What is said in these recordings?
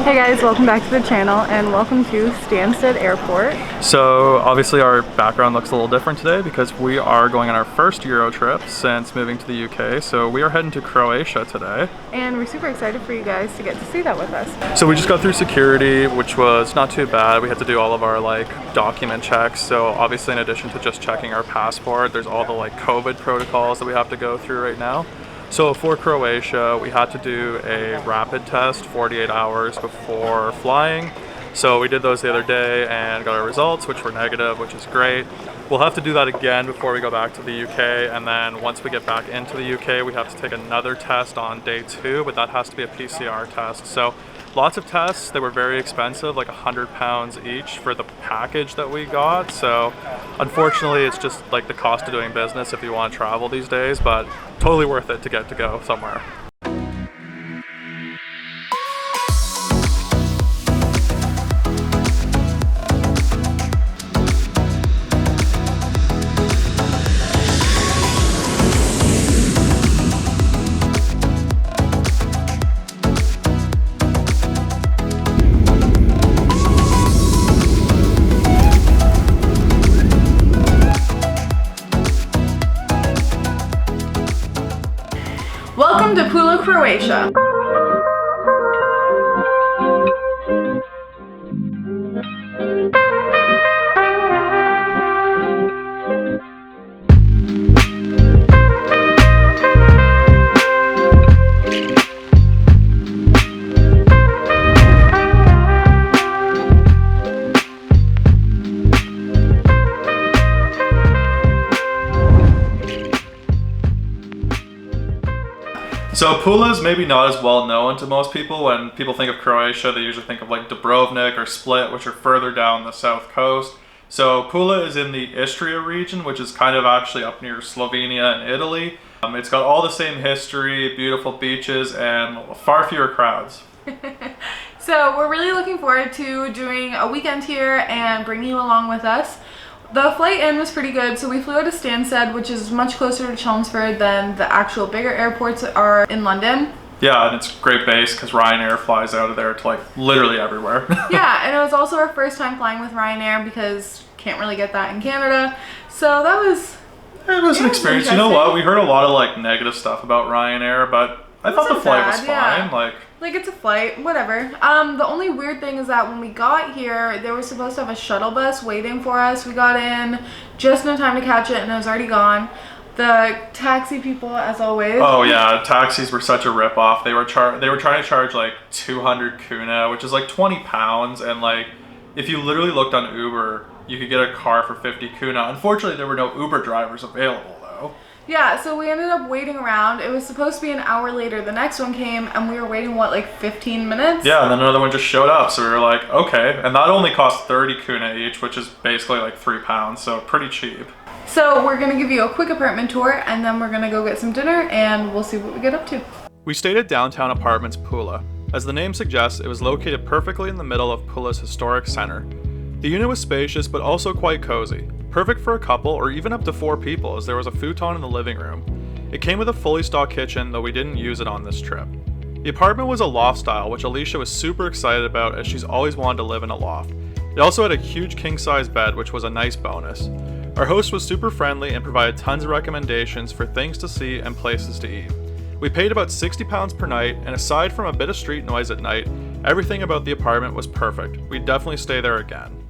Hey guys, welcome back to the channel and welcome to Stansted Airport. So obviously our background looks a little different today because we are going on our first Euro trip since moving to the UK. So we are heading to Croatia today. And we're super excited for you guys to get to see that with us. So we just got through security, which was not too bad. We had to do all of our document checks. So obviously in addition to just checking our passport, there's all the COVID protocols that we have to go through right now. So for Croatia, we had to do a rapid test 48 hours before flying. So we did those the other day and got our results, which were negative, which is great. We'll have to do that again before we go back to the UK. And then once we get back into the UK, we have to take another test on day 2, but that has to be a PCR test. So lots of tests. They were very expensive, like £100 each for the package that we got. So unfortunately, it's just the cost of doing business if you want to travel these days, but totally worth it to get to go somewhere. Welcome to Pula, Croatia. So Pula is maybe not as well known to most people. When people think of Croatia, they usually think of Dubrovnik or Split, which are further down the south coast. So Pula is in the Istria region, which is kind of actually up near Slovenia and Italy. It's got all the same history, beautiful beaches, and far fewer crowds. So we're really looking forward to doing a weekend here and bringing you along with us. The flight in was pretty good, so we flew out of Stansted, which is much closer to Chelmsford than the actual bigger airports are in London. Yeah, and it's a great base because Ryanair flies out of there to literally everywhere. Yeah, and it was also our first time flying with Ryanair because can't really get that in Canada. So that was... It was an experience. You know what? We heard a lot of negative stuff about Ryanair, but I thought the flight was fine. Yeah. It's a flight, whatever. The only weird thing is that when we got here, they were supposed to have a shuttle bus waiting for us. We got in just no time to catch it and it was already gone. The taxi people, as always. Oh yeah, taxis were such a ripoff. They were trying to charge 200 kuna, which is 20 pounds, and if you literally looked on Uber, you could get a car for 50 kuna. Unfortunately, there were no Uber drivers available though. Yeah, so we ended up waiting around. It was supposed to be an hour later. The next one came and we were waiting, 15 minutes? Yeah, and then another one just showed up. So we were like, okay. And that only cost 30 kuna each, which is basically £3, so pretty cheap. So we're going to give you a quick apartment tour and then we're going to go get some dinner and we'll see what we get up to. We stayed at Downtown Apartments Pula. As the name suggests, it was located perfectly in the middle of Pula's historic center. The unit was spacious but also quite cozy. Perfect for a couple or even up to 4 people, as there was a futon in the living room. It came with a fully stocked kitchen, though we didn't use it on this trip. The apartment was a loft style, which Alicia was super excited about as she's always wanted to live in a loft. It also had a huge king-size bed, which was a nice bonus. Our host was super friendly and provided tons of recommendations for things to see and places to eat. We paid about £60 per night, and aside from a bit of street noise at night, everything about the apartment was perfect. We'd definitely stay there again.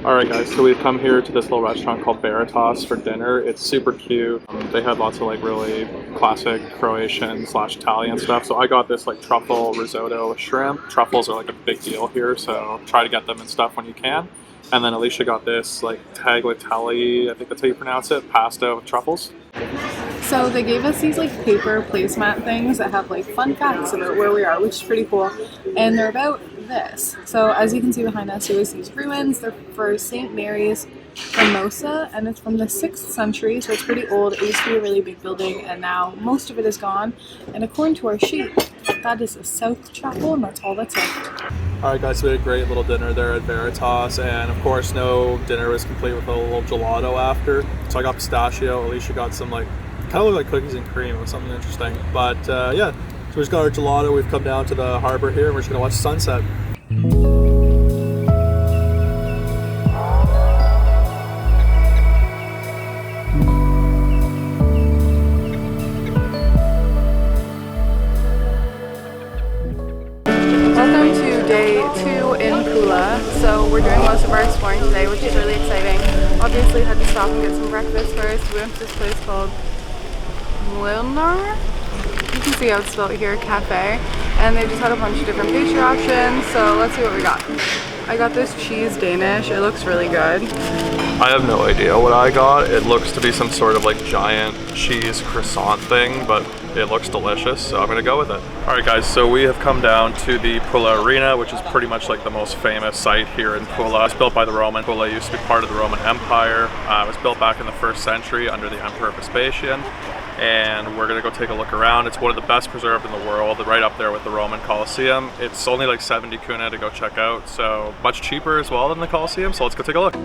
Alright guys, so we've come here to this little restaurant called Veritas for dinner. It's super cute. They had lots of really classic Croatian / Italian stuff. So I got this truffle risotto with shrimp. Truffles are a big deal here, so try to get them and stuff when you can. And then Alicia got this tagliatelle, I think that's how you pronounce it, pasta with truffles. So they gave us these paper placemat things that have fun facts about where we are, which is pretty cool. And they're about this. So as you can see behind us, there's these ruins. They're for St. Mary's Mimosa, and it's from the 6th century, so it's pretty old. It used to be a really big building, and now most of it is gone. And according to our sheet, that is a south chapel, and that's all that's left. Alright guys, so we had a great little dinner there at Veritas, and of course no dinner was complete with a little gelato after. So I got pistachio, Alicia got some kind of look like cookies and cream. It was something interesting. But yeah, so we just got our gelato. We've come down to the harbor here and we're just gonna watch sunset. Welcome to day 2 in Pula. So we're doing most of our exploring today, which is really exciting. Obviously had to stop and get some breakfast first. We went to this place called Wilnar. You can see how it's spelled here, cafe. And they just had a bunch of different pastry options. So let's see what we got. I got this cheese Danish. It looks really good. I have no idea what I got. It looks to be some sort of like giant cheese croissant thing, but it looks delicious, so I'm gonna go with it. All right guys, so we have come down to the Pula Arena, which is pretty much like the most famous site here in Pula. It's built by the Roman. Pula used to be part of the Roman Empire. It was built back in the 1st century under the Emperor Vespasian. And we're gonna go take a look around. It's one of the best preserved in the world, right up there with the Roman Colosseum. It's only like 70 kuna to go check out, so much cheaper as well than the Colosseum, so let's go take a look.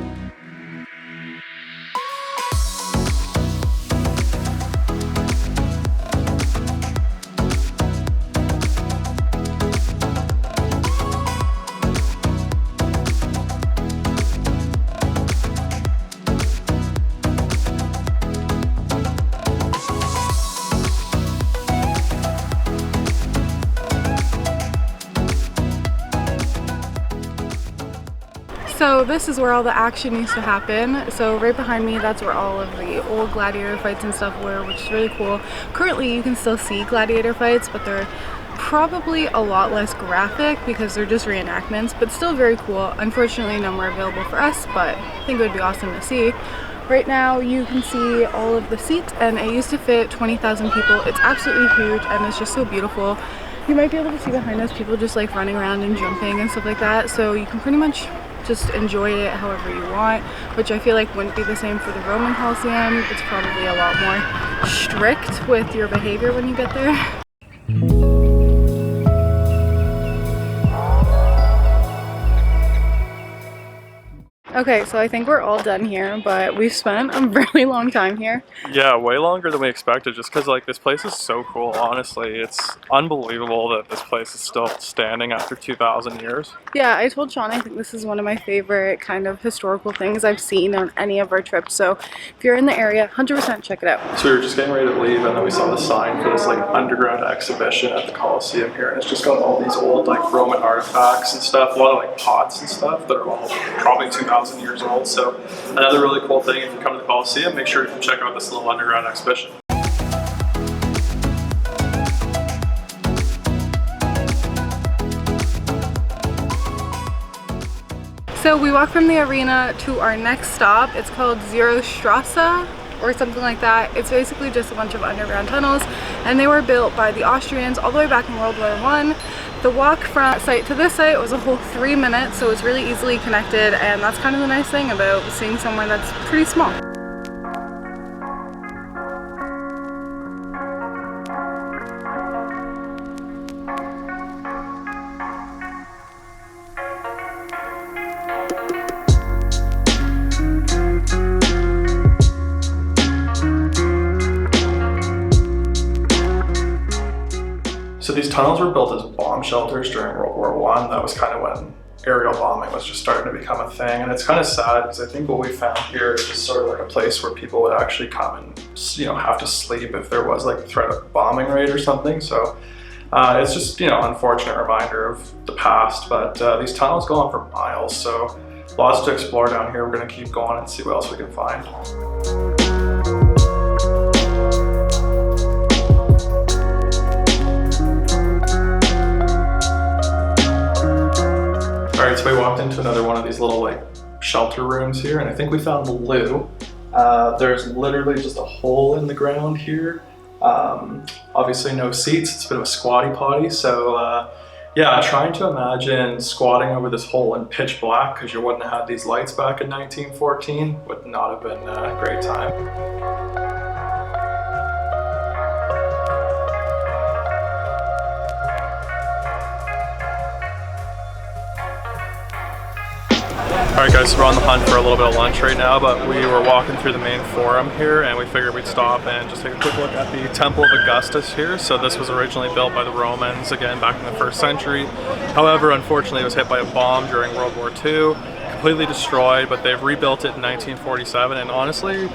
So this is where all the action used to happen. So right behind me, that's where all of the old gladiator fights and stuff were, which is really cool. Currently you can still see gladiator fights, but they're probably a lot less graphic because they're just reenactments, but still very cool. Unfortunately, no more available for us, but I think it would be awesome to see. Right now you can see all of the seats, and it used to fit 20,000 people. It's absolutely huge and it's just so beautiful. You might be able to see behind us people just like running around and jumping and stuff like that, so you can pretty much just enjoy it however you want, which I feel like wouldn't be the same for the Roman Colosseum. It's probably a lot more strict with your behavior when you get there. Okay, so I think we're all done here, but we've spent a really long time here. Yeah, way longer than we expected, just because like this place is so cool, honestly. It's unbelievable that this place is still standing after 2,000 years. Yeah, I told Sean I think this is one of my favorite kind of historical things I've seen on any of our trips, so if you're in the area, 100% check it out. So we were just getting ready to leave, and then we saw the sign for this like underground exhibition at the Colosseum here, and it's just got all these old like Roman artifacts and stuff, a lot of like pots and stuff that are all probably 2,000 years old. So another really cool thing, if you come to the Colosseum, make sure to check out this little underground exhibition. So we walk from the arena to our next stop. It's called Zerostrasse or something like that. It's basically just a bunch of underground tunnels, and they were built by the Austrians all the way back in World War I. The walk from site to this site was a whole 3 minutes, so it's really easily connected, and that's kind of the nice thing about seeing somewhere that's pretty small. So these tunnels were built as bomb shelters during World War I. That was kind of when aerial bombing was just starting to become a thing. And it's kind of sad because I think what we found here is just sort of like a place where people would actually come and, you know, have to sleep if there was like a threat of bombing raid or something. So it's just, you know, unfortunate reminder of the past, but these tunnels go on for miles. So lots to explore down here. We're gonna keep going and see what else we can find. Alright, so we walked into another one of these little like shelter rooms here, and I think we found the loo. There's literally just a hole in the ground here. Obviously no seats, it's a bit of a squatty potty, so yeah, trying to imagine squatting over this hole in pitch black because you wouldn't have had these lights back in 1914 would not have been a great time. Alright guys, so we're on the hunt for a little bit of lunch right now, but we were walking through the main forum here and we figured we'd stop and just take a quick look at the Temple of Augustus here. So this was originally built by the Romans, again back in the 1st century. However, unfortunately it was hit by a bomb during World War II, completely destroyed, but they've rebuilt it in 1947 and honestly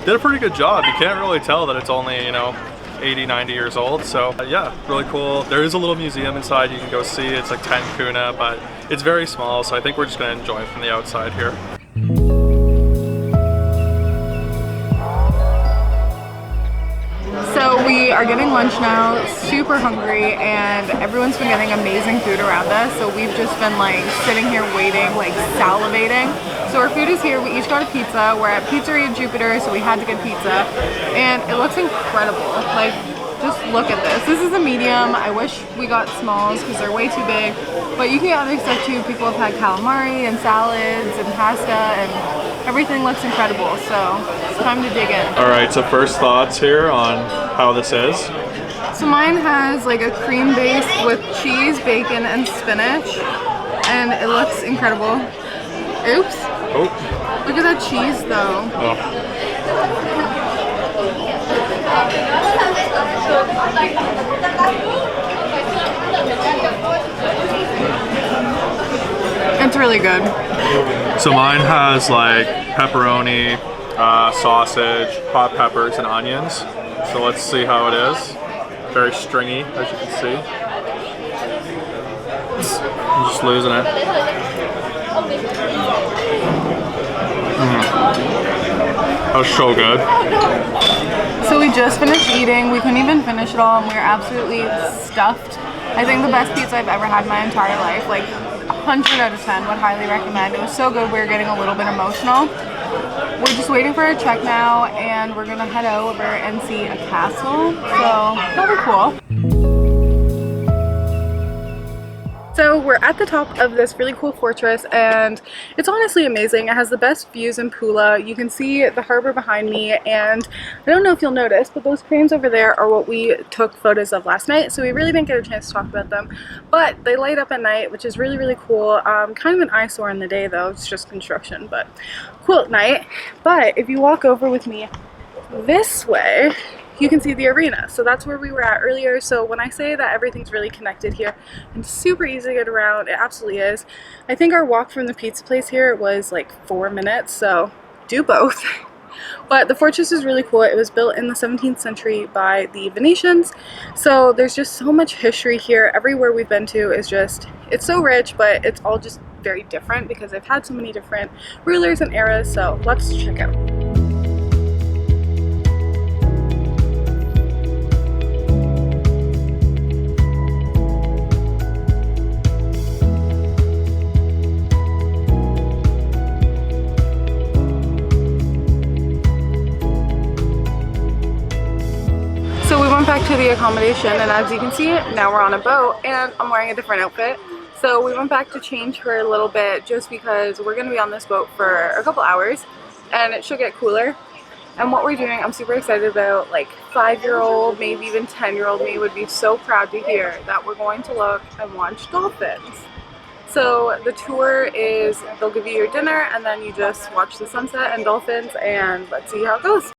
did a pretty good job. You can't really tell that it's only, you know, 80, 90 years old. So yeah, really cool. There is a little museum inside you can go see. It's like 10 kuna, but it's very small. So I think we're just gonna enjoy it from the outside here. So we are getting lunch now, super hungry, and everyone's been getting amazing food around us. So we've just been like sitting here waiting, like salivating. So our food is here. We each got a pizza. We're at Pizzeria Jupiter, so we had to get pizza. And it looks incredible. Like, just look at this. This is a medium. I wish we got smalls because they're way too big. But you can get other stuff too. People have had calamari and salads and pasta, and everything looks incredible. So it's time to dig in. Alright, so first thoughts here on how this is. So mine has like a cream base with cheese, bacon, and spinach. And it looks incredible. Oops. Oh. Look at that cheese though. Oh. It's really good. So mine has like pepperoni, sausage, hot peppers, and onions. So let's see how it is. Very stringy, as you can see. I'm just losing it. That was so good. So we just finished eating. We couldn't even finish it all, and we were absolutely stuffed. I think the best pizza I've ever had in my entire life. Like 100 out of 10, would highly recommend. It was so good we were getting a little bit emotional. We're just waiting for our check now, and we're gonna head over and see a castle. So that'll be cool. So we're at the top of this really cool fortress, and it's honestly amazing. It has the best views in Pula. You can see the harbor behind me, and I don't know if you'll notice, but those cranes over there are what we took photos of last night, so we really didn't get a chance to talk about them. But they light up at night, which is really, really cool. Kind of an eyesore in the day though, it's just construction, but cool at night. But if you walk over with me this way, you can see the arena. So that's where we were at earlier. So when I say that everything's really connected here and super easy to get around, it absolutely is. I think our walk from the pizza place here was like 4 minutes, so do both. But the fortress is really cool. It was built in the 17th century by the Venetians. So there's just so much history here. Everywhere we've been to is just, it's so rich, but it's all just very different because they've had so many different rulers and eras. So let's check out. So we went back to the accommodation, and as you can see, now we're on a boat, and I'm wearing a different outfit. So we went back to change for a little bit just because we're going to be on this boat for a couple hours, and it should get cooler. And what we're doing, I'm super excited about. Like 5-year-old, maybe even 10-year-old me would be so proud to hear that we're going to look and watch dolphins. So the tour is, they'll give you your dinner, and then you just watch the sunset and dolphins, and let's see how it goes.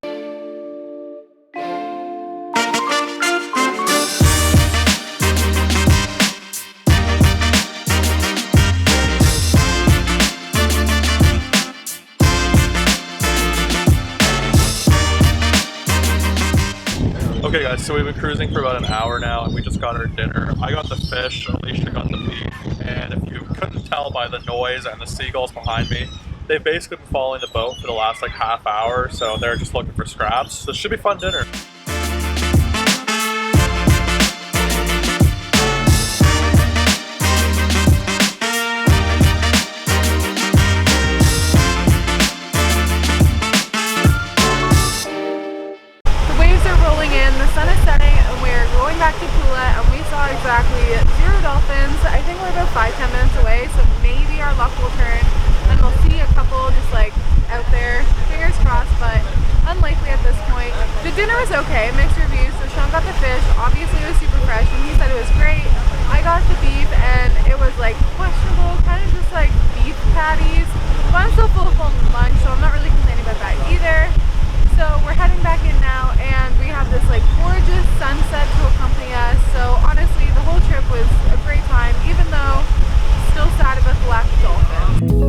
Okay guys, so we've been cruising for about an hour now and we just got our dinner. I got the fish, Alicia got the beef, and if you couldn't tell by the noise and the seagulls behind me, they've basically been following the boat for the last like half hour, so they're just looking for scraps. So this should be fun dinner. Back to Pula, and we saw exactly 0 dolphins. I think we're about 5-10 minutes away, so maybe our luck will turn and we'll see a couple just like out there. Fingers crossed, but unlikely at this point. The dinner was okay, mixed reviews. So Sean got the fish, obviously it was super fresh, and he said it was great. I got the beef, and it was like questionable, kind of just like beef patties. But I'm still full of lunch, so I'm not really complaining about that either. So we're heading back in now, and we have this like gorgeous sunset to accompany us. So honestly, the whole trip was a great time, even though still sad about the lack of dolphins.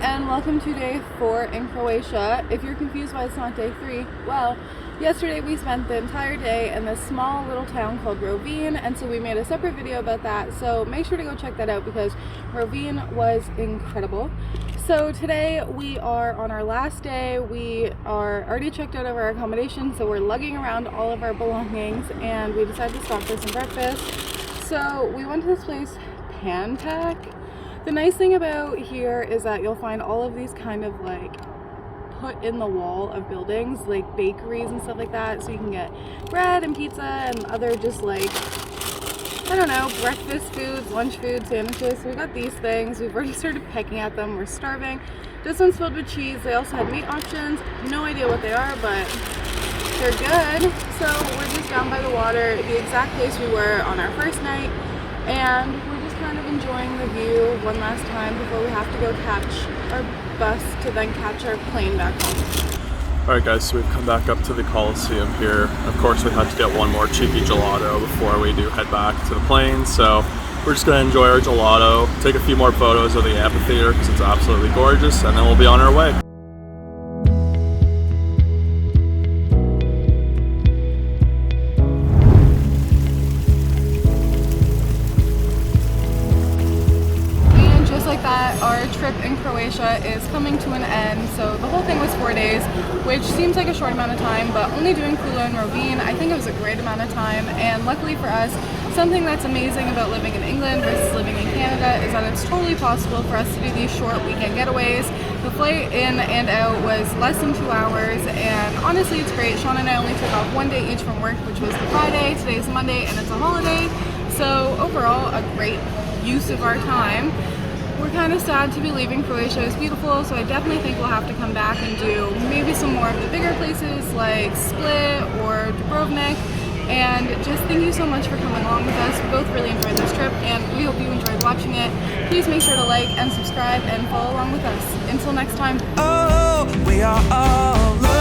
And welcome to day 4 in Croatia. If you're confused why it's not day 3, well, yesterday we spent the entire day in this small little town called Rovine, and so we made a separate video about that, so make sure to go check that out because Rovine was incredible. So today we are on our last day. We are already checked out of our accommodation, so we're lugging around all of our belongings, and we decided to stop for some breakfast. So we went to this place, Pantak. The nice thing about here is that you'll find all of these kind of like put in the wall of buildings, like bakeries and stuff like that, so you can get bread and pizza and other just like, I don't know, breakfast foods, lunch food, sandwiches. So we got these things. We've already started pecking at them. We're starving. This one's filled with cheese. They also had meat options. No idea what they are, but they're good. So we're just down by the water, the exact place we were on our first night, and we're just kind of enjoying the view one last time before we have to go catch our bus to then catch our plane back home. Alright guys, so we've come back up to the Coliseum here. Of course we had to get one more cheeky gelato before we do head back to the plane, so we're just going to enjoy our gelato, take a few more photos of the amphitheater because it's absolutely gorgeous, and then we'll be on our way. Our trip in Croatia is coming to an end. So the whole thing was 4 days, which seems like a short amount of time, but only doing Pula and Rovine, I think it was a great amount of time. And luckily for us, something that's amazing about living in England versus living in Canada is that it's totally possible for us to do these short weekend getaways. The flight in and out was less than 2 hours, and honestly it's great. Sean and I only took off 1 day each from work, which was the Friday. Today's Monday and it's a holiday. So overall, a great use of our time. We're kind of sad to be leaving Croatia. It's beautiful, so I definitely think we'll have to come back and do maybe some more of the bigger places like Split or Dubrovnik. And just thank you so much for coming along with us. We both really enjoyed this trip, and we hope you enjoyed watching it. Please make sure to like and subscribe and follow along with us. Until next time. Oh, we are all